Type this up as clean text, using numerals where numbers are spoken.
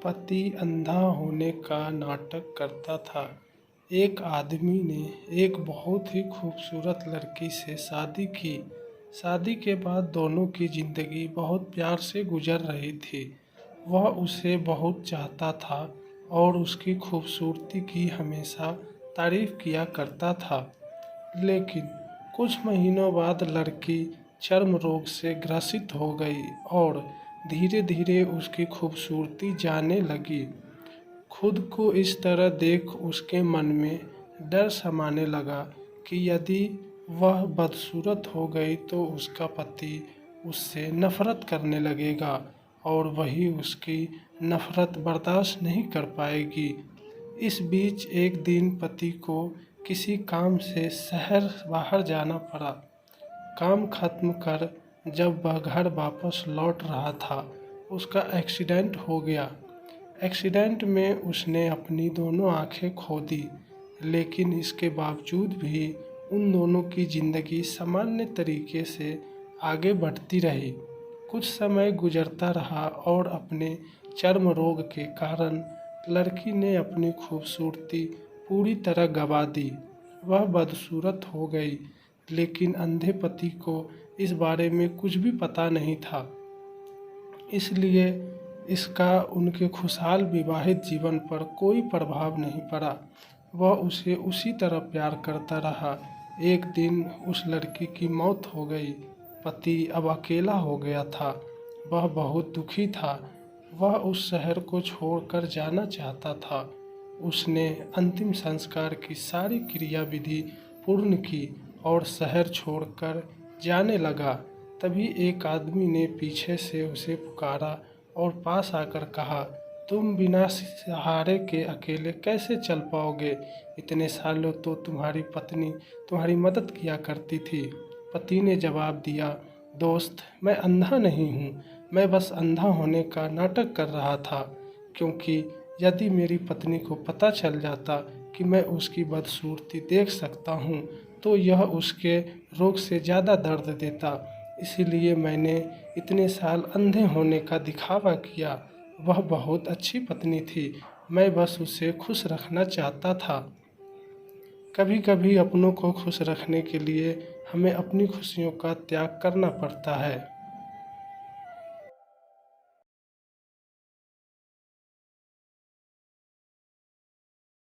पति अंधा होने का नाटक करता था। एक आदमी ने एक बहुत ही खूबसूरत लड़की से शादी की। शादी के बाद दोनों की ज़िंदगी बहुत प्यार से गुजर रही थी। वह उसे बहुत चाहता था और उसकी खूबसूरती की हमेशा तारीफ़ किया करता था। लेकिन कुछ महीनों बाद लड़की चर्म रोग से ग्रसित हो गई और धीरे धीरे उसकी खूबसूरती जाने लगी। खुद को इस तरह देख उसके मन में डर समाने लगा कि यदि वह बदसूरत हो गई तो उसका पति उससे नफ़रत करने लगेगा और वही उसकी नफ़रत बर्दाश्त नहीं कर पाएगी। इस बीच एक दिन पति को किसी काम से शहर बाहर जाना पड़ा। काम खत्म कर जब वह घर वापस लौट रहा था, उसका एक्सीडेंट हो गया। एक्सीडेंट में उसने अपनी दोनों आंखें खो दी, लेकिन इसके बावजूद भी उन दोनों की ज़िंदगी सामान्य तरीके से आगे बढ़ती रही। कुछ समय गुजरता रहा और अपने चर्म रोग के कारण लड़की ने अपनी खूबसूरती पूरी तरह गंवा दी। वह बदसूरत हो गई, लेकिन अंधे पति को इस बारे में कुछ भी पता नहीं था, इसलिए इसका उनके खुशहाल विवाहित जीवन पर कोई प्रभाव नहीं पड़ा। वह उसे उसी तरह प्यार करता रहा। एक दिन उस लड़की की मौत हो गई। पति अब अकेला हो गया था। वह बहुत दुखी था। वह उस शहर को छोड़कर जाना चाहता था। उसने अंतिम संस्कार की सारी क्रियाविधि पूर्ण की और शहर छोड़कर जाने लगा। तभी एक आदमी ने पीछे से उसे पुकारा और पास आकर कहा, तुम बिना सहारे के अकेले कैसे चल पाओगे? इतने सालों तो तुम्हारी पत्नी तुम्हारी मदद किया करती थी। पति ने जवाब दिया, दोस्त, मैं अंधा नहीं हूँ, मैं बस अंधा होने का नाटक कर रहा था, क्योंकि यदि मेरी पत्नी को पता चल जाता कि मैं उसकी बदसूरती देख सकता हूँ तो यह उसके रोग से ज़्यादा दर्द देता। इसीलिए मैंने इतने साल अंधे होने का दिखावा किया। वह बहुत अच्छी पत्नी थी, मैं बस उसे खुश रखना चाहता था। कभी कभी अपनों को खुश रखने के लिए हमें अपनी खुशियों का त्याग करना पड़ता है।